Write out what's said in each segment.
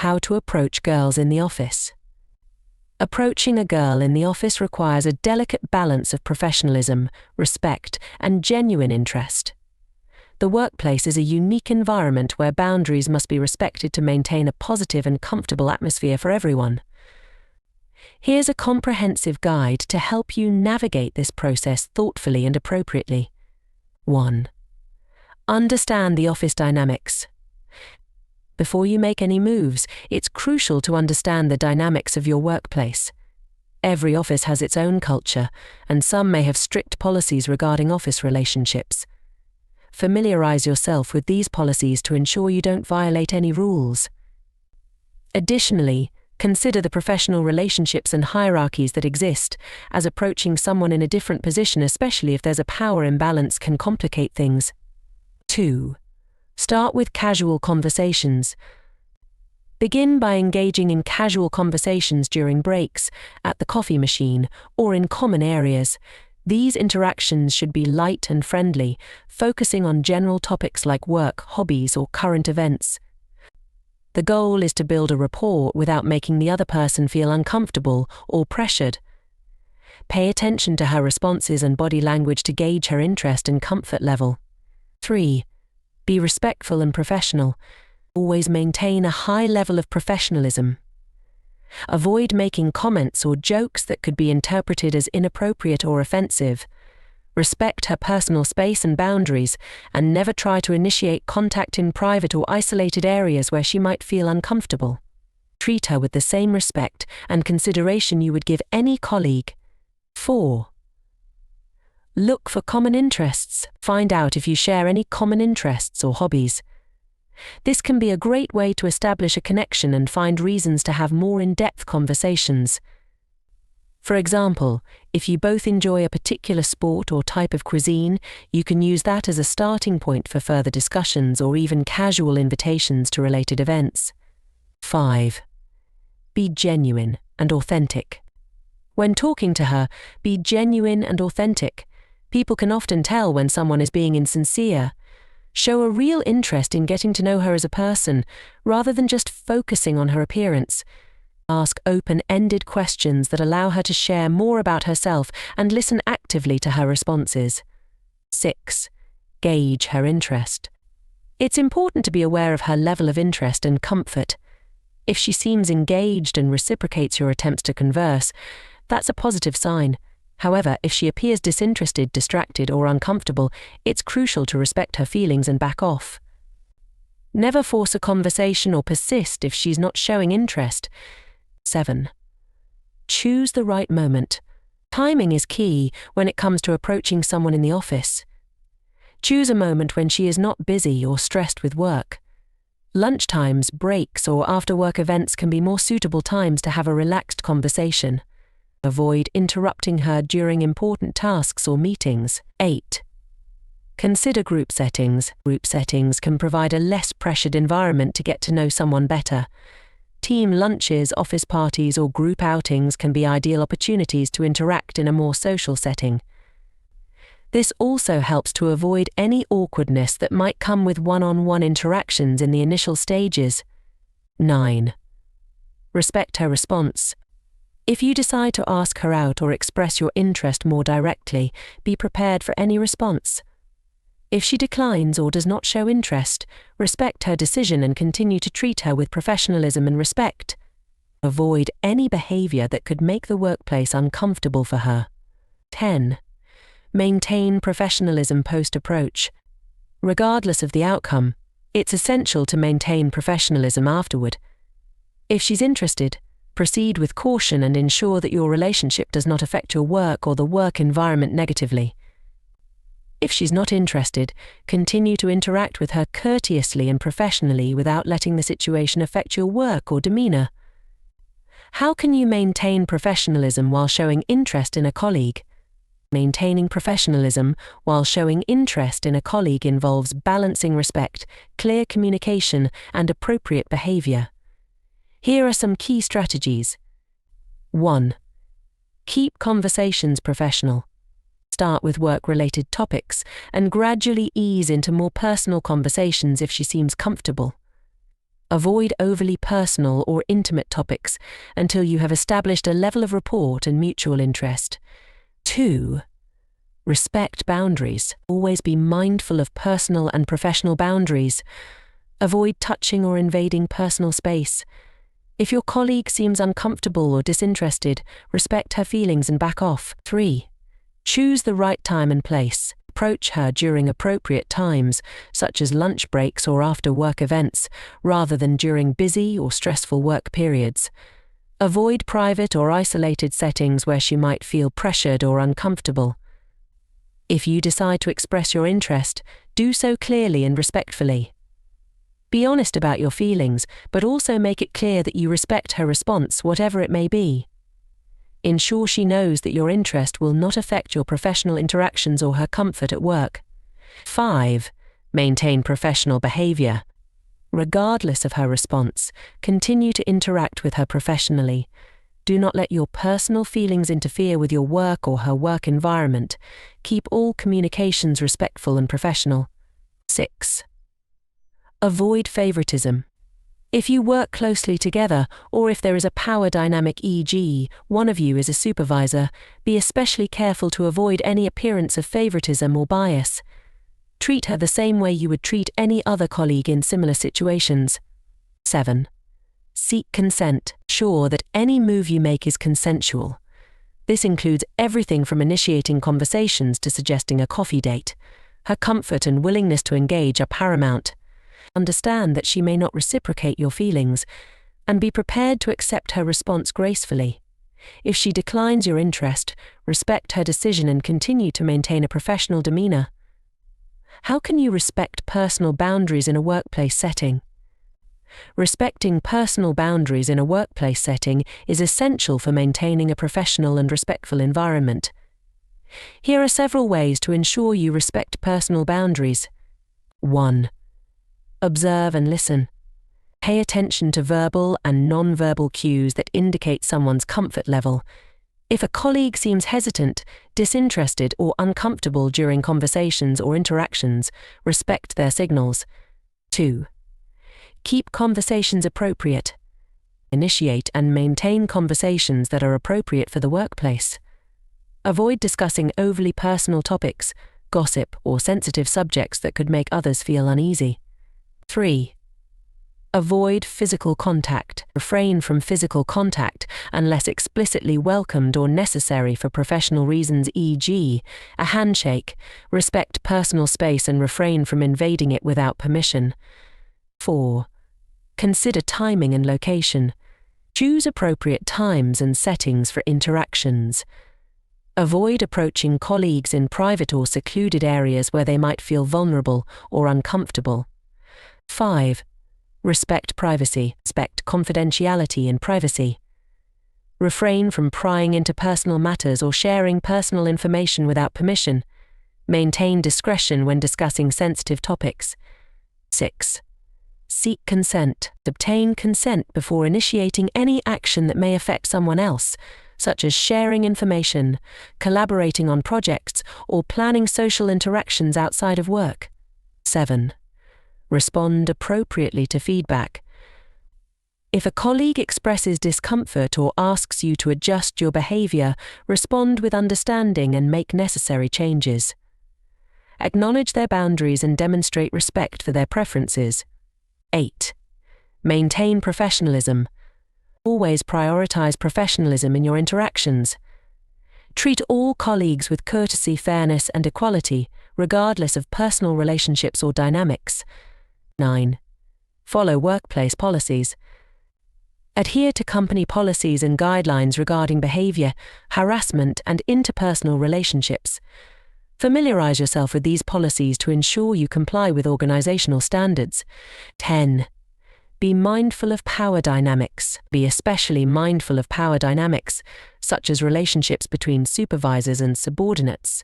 How to approach girls in the office. Approaching a girl in the office requires a delicate balance of professionalism, respect, and genuine interest. The workplace is a unique environment where boundaries must be respected to maintain a positive and comfortable atmosphere for everyone. Here's a comprehensive guide to help you navigate this process thoughtfully and appropriately. 1. Understand the office dynamics. Before you make any moves, it's crucial to understand the dynamics of your workplace. Every office has its own culture, and some may have strict policies regarding office relationships. Familiarize yourself with these policies to ensure you don't violate any rules. Additionally, consider the professional relationships and hierarchies that exist, as approaching someone in a different position, especially if there's a power imbalance, can complicate things. 2. Start with casual conversations. Begin by engaging in casual conversations during breaks, at the coffee machine, or in common areas. These interactions should be light and friendly, focusing on general topics like work, hobbies, or current events. The goal is to build a rapport without making the other person feel uncomfortable or pressured. Pay attention to her responses and body language to gauge her interest and comfort level. 3. Be respectful and professional. Always maintain a high level of professionalism. Avoid making comments or jokes that could be interpreted as inappropriate or offensive. Respect her personal space and boundaries, and never try to initiate contact in private or isolated areas where she might feel uncomfortable. Treat her with the same respect and consideration you would give any colleague. 4. Look for common interests. Find out if you share any common interests or hobbies. This can be a great way to establish a connection and find reasons to have more in-depth conversations. For example, if you both enjoy a particular sport or type of cuisine, you can use that as a starting point for further discussions or even casual invitations to related events. 5. Be genuine and authentic. When talking to her, be genuine and authentic. People can often tell when someone is being insincere. Show a real interest in getting to know her as a person, rather than just focusing on her appearance. Ask open-ended questions that allow her to share more about herself and listen actively to her responses. 6. Gauge her interest. It's important to be aware of her level of interest and comfort. If she seems engaged and reciprocates your attempts to converse, that's a positive sign. However, if she appears disinterested, distracted, or uncomfortable, it's crucial to respect her feelings and back off. Never force a conversation or persist if she's not showing interest. 7. Choose the right moment. Timing is key when it comes to approaching someone in the office. Choose a moment when she is not busy or stressed with work. Lunchtimes, breaks, or after-work events can be more suitable times to have a relaxed conversation. Avoid interrupting her during important tasks or meetings. 8. Consider group settings. Group settings can provide a less pressured environment to get to know someone better. Team lunches, office parties, or group outings can be ideal opportunities to interact in a more social setting. This also helps to avoid any awkwardness that might come with one-on-one interactions in the initial stages. 9. Respect her response. If you decide to ask her out or express your interest more directly, be prepared for any response. If she declines or does not show interest, respect her decision and continue to treat her with professionalism and respect. Avoid any behavior that could make the workplace uncomfortable for her. 10. Maintain professionalism post-approach. Regardless of the outcome, it's essential to maintain professionalism afterward. If she's interested, proceed with caution and ensure that your relationship does not affect your work or the work environment negatively. If she's not interested, continue to interact with her courteously and professionally without letting the situation affect your work or demeanor. How can you maintain professionalism while showing interest in a colleague? Maintaining professionalism while showing interest in a colleague involves balancing respect, clear communication, and appropriate behavior. Here are some key strategies. 1. Keep conversations professional. Start with work-related topics and gradually ease into more personal conversations if she seems comfortable. Avoid overly personal or intimate topics until you have established a level of rapport and mutual interest. 2. Respect boundaries. Always be mindful of personal and professional boundaries. Avoid touching or invading personal space. If your colleague seems uncomfortable or disinterested, respect her feelings and back off. 3. Choose the right time and place. Approach her during appropriate times, such as lunch breaks or after-work events, rather than during busy or stressful work periods. Avoid private or isolated settings where she might feel pressured or uncomfortable. If you decide to express your interest, do so clearly and respectfully. Be honest about your feelings, but also make it clear that you respect her response, whatever it may be. Ensure she knows that your interest will not affect your professional interactions or her comfort at work. 5. Maintain professional behavior. Regardless of her response, continue to interact with her professionally. Do not let your personal feelings interfere with your work or her work environment. Keep all communications respectful and professional. 6. Avoid favoritism. If you work closely together, or if there is a power dynamic, e.g., one of you is a supervisor, be especially careful to avoid any appearance of favoritism or bias. Treat her the same way you would treat any other colleague in similar situations. 7. Seek consent. Ensure that any move you make is consensual. This includes everything from initiating conversations to suggesting a coffee date. Her comfort and willingness to engage are paramount. Understand that she may not reciprocate your feelings, and be prepared to accept her response gracefully. If she declines your interest, respect her decision and continue to maintain a professional demeanor. How can you respect personal boundaries in a workplace setting? Respecting personal boundaries in a workplace setting is essential for maintaining a professional and respectful environment. Here are several ways to ensure you respect personal boundaries. 1. Observe and listen. Pay attention to verbal and non-verbal cues that indicate someone's comfort level. If a colleague seems hesitant, disinterested, or uncomfortable during conversations or interactions, respect their signals. 2. Keep conversations appropriate. Initiate and maintain conversations that are appropriate for the workplace. Avoid discussing overly personal topics, gossip, or sensitive subjects that could make others feel uneasy. 3. Avoid physical contact. Refrain from physical contact unless explicitly welcomed or necessary for professional reasons, e.g., a handshake. Respect personal space and refrain from invading it without permission. 4. Consider timing and location. Choose appropriate times and settings for interactions. Avoid approaching colleagues in private or secluded areas where they might feel vulnerable or uncomfortable. 5. Respect privacy. Respect confidentiality and privacy. Refrain from prying into personal matters or sharing personal information without permission. Maintain discretion when discussing sensitive topics. 6. Seek consent. Obtain consent before initiating any action that may affect someone else, such as sharing information, collaborating on projects, or planning social interactions outside of work. 7. Respond appropriately to feedback. If a colleague expresses discomfort or asks you to adjust your behavior, respond with understanding and make necessary changes. Acknowledge their boundaries and demonstrate respect for their preferences. 8. Maintain professionalism. Always prioritize professionalism in your interactions. Treat all colleagues with courtesy, fairness, and equality, regardless of personal relationships or dynamics. 9. Follow workplace policies. Adhere to company policies and guidelines regarding behavior, harassment, and interpersonal relationships. Familiarize yourself with these policies to ensure you comply with organizational standards. 10. Be mindful of power dynamics. Be especially mindful of power dynamics, such as relationships between supervisors and subordinates.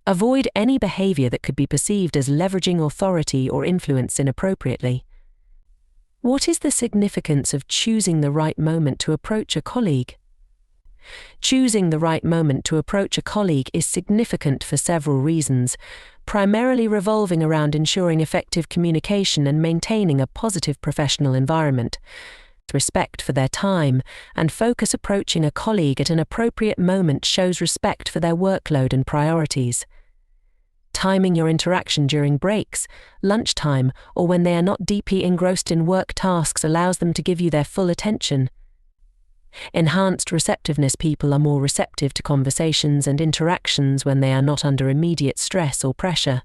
Avoid any behavior that could be perceived as leveraging authority or influence inappropriately. What is the significance of choosing the right moment to approach a colleague? Choosing the right moment to approach a colleague is significant for several reasons, primarily revolving around ensuring effective communication and maintaining a positive professional environment. Respect for their time and focus. Approaching a colleague at an appropriate moment shows respect for their workload and priorities. Timing your interaction during breaks, lunchtime, or when they are not deeply engrossed in work tasks allows them to give you their full attention. Enhanced receptiveness. People are more receptive to conversations and interactions when they are not under immediate stress or pressure.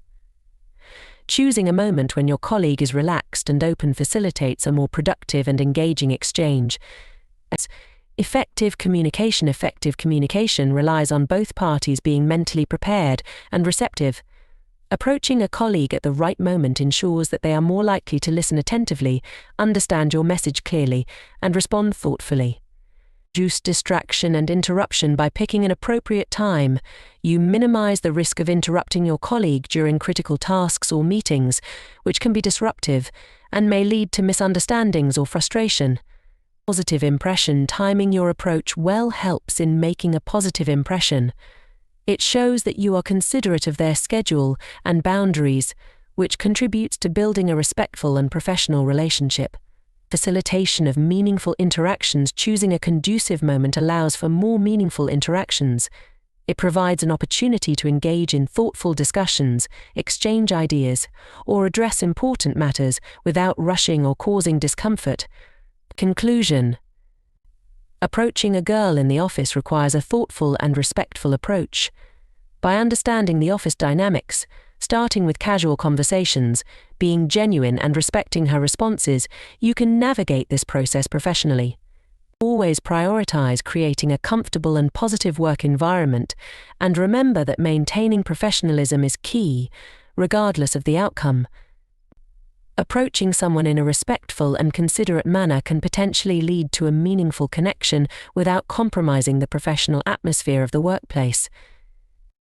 Choosing a moment when your colleague is relaxed and open facilitates a more productive and engaging exchange. Effective communication. Effective communication relies on both parties being mentally prepared and receptive. Approaching a colleague at the right moment ensures that they are more likely to listen attentively, understand your message clearly, and respond thoughtfully. Reduce distraction and interruption. By picking an appropriate time, you minimize the risk of interrupting your colleague during critical tasks or meetings, which can be disruptive and may lead to misunderstandings or frustration. Positive impression. Timing your approach well helps in making a positive impression. It shows that you are considerate of their schedule and boundaries, which contributes to building a respectful and professional relationship. Facilitation of meaningful interactions. Choosing a conducive moment allows for more meaningful interactions. It provides an opportunity to engage in thoughtful discussions, exchange ideas, or address important matters without rushing or causing discomfort. Conclusion. Approaching a girl in the office requires a thoughtful and respectful approach. By understanding the office dynamics, starting with casual conversations, being genuine and respecting her responses, you can navigate this process professionally. Always prioritize creating a comfortable and positive work environment, and remember that maintaining professionalism is key, regardless of the outcome. Approaching someone in a respectful and considerate manner can potentially lead to a meaningful connection without compromising the professional atmosphere of the workplace.